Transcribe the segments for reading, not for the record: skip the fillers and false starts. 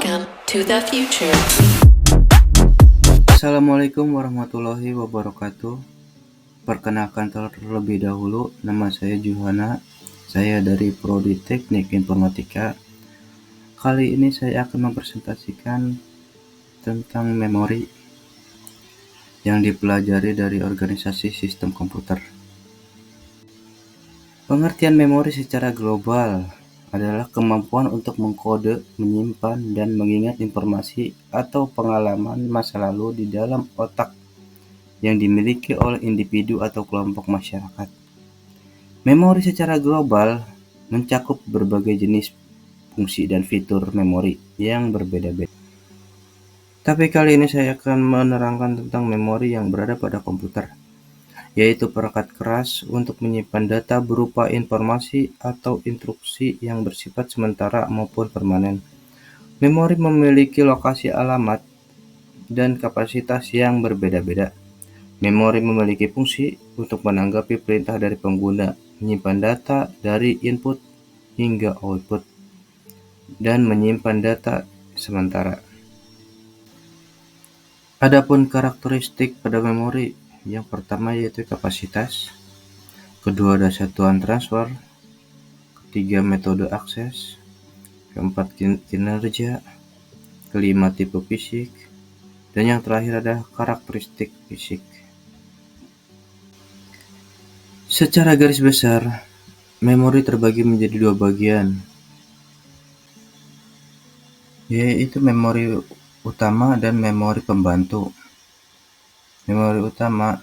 Welcome to the future. Assalamualaikum warahmatullahi wabarakatuh. Perkenalkan terlebih dahulu, nama saya Juhana. Saya dari Prodi Teknik Informatika. Kali ini saya akan mempresentasikan tentang memori yang dipelajari dari organisasi sistem komputer. Pengertian memori secara global adalah kemampuan untuk mengkode, menyimpan, dan mengingat informasi atau pengalaman masa lalu di dalam otak yang dimiliki oleh individu atau kelompok masyarakat. Memori secara global mencakup berbagai jenis fungsi dan fitur memori yang berbeda-beda. Tapi kali ini saya akan menerangkan tentang memori yang berada pada komputer, yaitu perangkat keras untuk menyimpan data berupa informasi atau instruksi yang bersifat sementara maupun permanen. Memori memiliki lokasi alamat dan kapasitas yang berbeda-beda. Memori memiliki fungsi untuk menanggapi perintah dari pengguna, menyimpan data dari input hingga output, dan menyimpan data sementara. Adapun karakteristik pada memori, yang pertama yaitu kapasitas, kedua ada satuan transfer, ketiga metode akses, keempat kinerja, kelima tipe fisik, dan yang terakhir ada karakteristik fisik. Secara garis besar, memori terbagi menjadi dua bagian, yaitu memori utama dan memori pembantu. Memori utama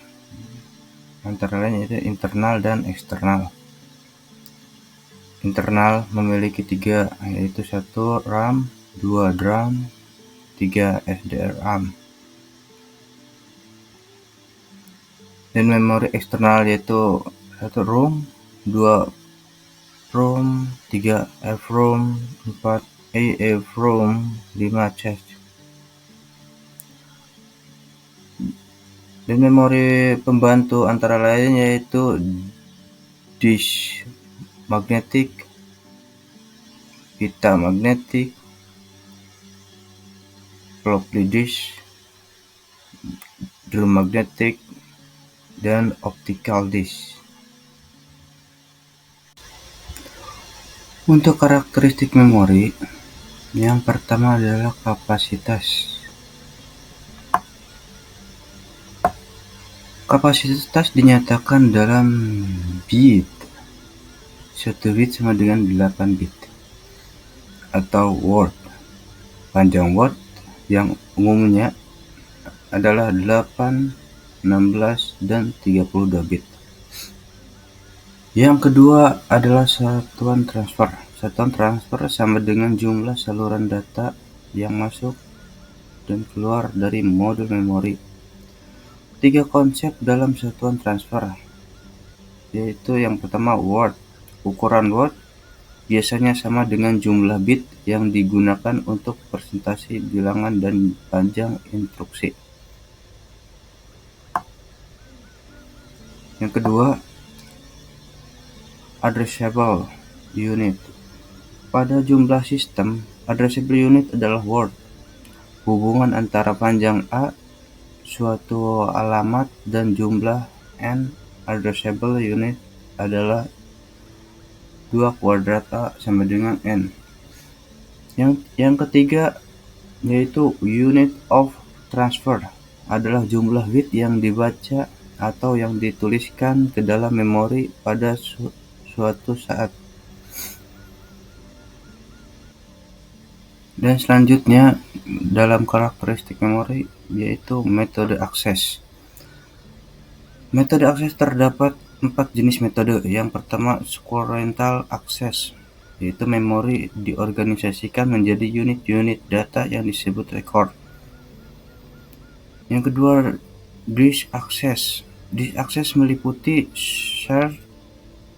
antara lain yaitu internal dan eksternal. Internal memiliki 3, yaitu 1 RAM, 2 DRAM, 3 SDRAM. Dan memori eksternal yaitu 1 ROM, 2 ROM, 3 EEPROM, 4 EEPROM, 5 cache. Dan memori pembantu antara lain yaitu disk magnetik, pita magnetik, floppy disk, drum magnetik, dan optical disk. Untuk karakteristik memori, yang pertama adalah kapasitas. Kapasitas dinyatakan dalam bit. 1 bit sama dengan 8 bit. Atau word. Panjang word yang umumnya adalah 8, 16, dan 32 bit. Yang kedua adalah satuan transfer. Satuan transfer sama dengan jumlah saluran data yang masuk dan keluar dari modul memori. 3 konsep dalam satuan transfer, yaitu yang pertama word. Ukuran word biasanya sama dengan jumlah bit yang digunakan untuk presentasi bilangan dan panjang instruksi. Yang kedua, addressable unit. Pada jumlah sistem, addressable unit adalah word. Hubungan antara panjang A, suatu alamat, dan jumlah n addressable unit adalah 2 kuadrat A sama dengan n. Yang ketiga yaitu unit of transfer adalah jumlah bit yang dibaca atau yang dituliskan ke dalam memori pada suatu saat. Dan selanjutnya dalam karakteristik memori yaitu metode akses. Metode akses terdapat 4 jenis metode. Yang pertama sequential access, yaitu memori diorganisasikan menjadi unit-unit data yang disebut record. Yang kedua disk access. Disk access meliputi shared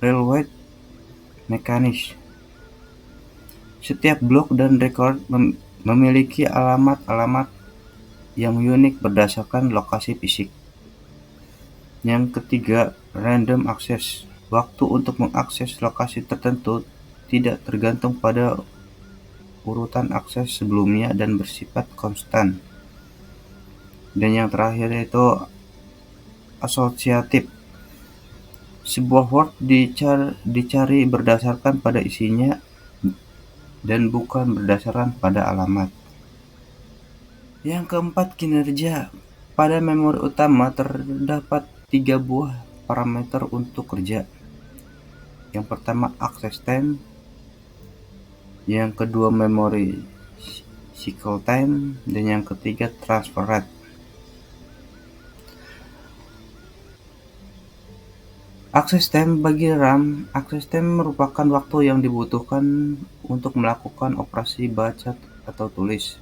railway mekanis. Setiap blok dan record memiliki alamat-alamat yang unik berdasarkan lokasi fisik. Yang ketiga, random access. Waktu untuk mengakses lokasi tertentu tidak tergantung pada urutan akses sebelumnya dan bersifat konstan. Dan yang terakhir yaitu asosiatif. Sebuah word dicari berdasarkan pada isinya dan bukan berdasarkan pada alamat. Yang keempat, kinerja. Pada memori utama terdapat 3 buah parameter untuk kerja. Yang pertama, access time. Yang kedua, memory cycle time. Dan yang ketiga, transfer rate. Access time bagi RAM. Access time merupakan waktu yang dibutuhkan untuk melakukan operasi baca atau tulis.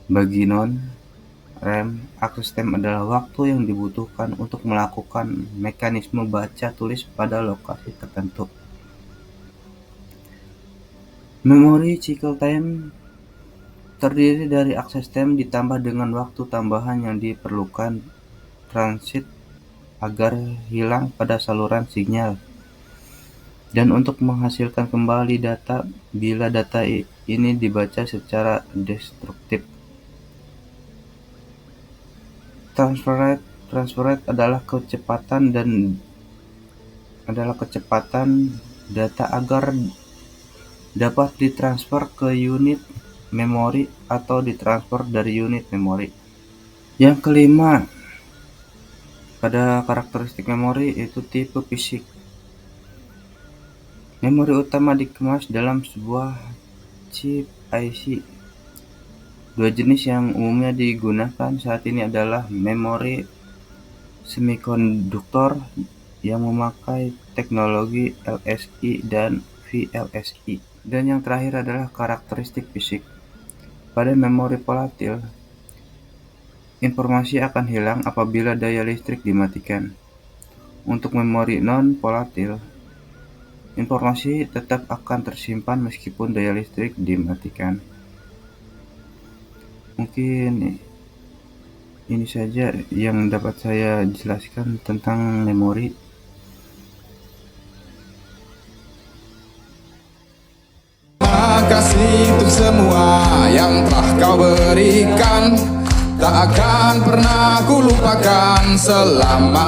Bagi non-RAM, access time adalah waktu yang dibutuhkan untuk melakukan mekanisme baca tulis pada lokasi tertentu. Memory cycle time terdiri dari access time ditambah dengan waktu tambahan yang diperlukan transit agar hilang pada saluran sinyal dan untuk menghasilkan kembali data bila data ini dibaca secara destruktif. Transfer rate adalah kecepatan data agar dapat ditransfer ke unit memori atau ditransfer dari unit memori. Yang kelima, pada karakteristik memori yaitu tipe fisik. Memori utama dikemas dalam sebuah chip IC. Dua jenis yang umumnya digunakan saat ini adalah memori semikonduktor yang memakai teknologi LSI dan VLSI. Dan yang terakhir adalah karakteristik fisik. Pada memori volatil, informasi akan hilang apabila daya listrik dimatikan. Untuk memori non-volatil, informasi tetap akan tersimpan meskipun daya listrik dimatikan. Mungkin ini saja yang dapat saya jelaskan tentang memori. Terima kasih untuk semua yang telah kau berikan, tak akan pernah ku lupakan selama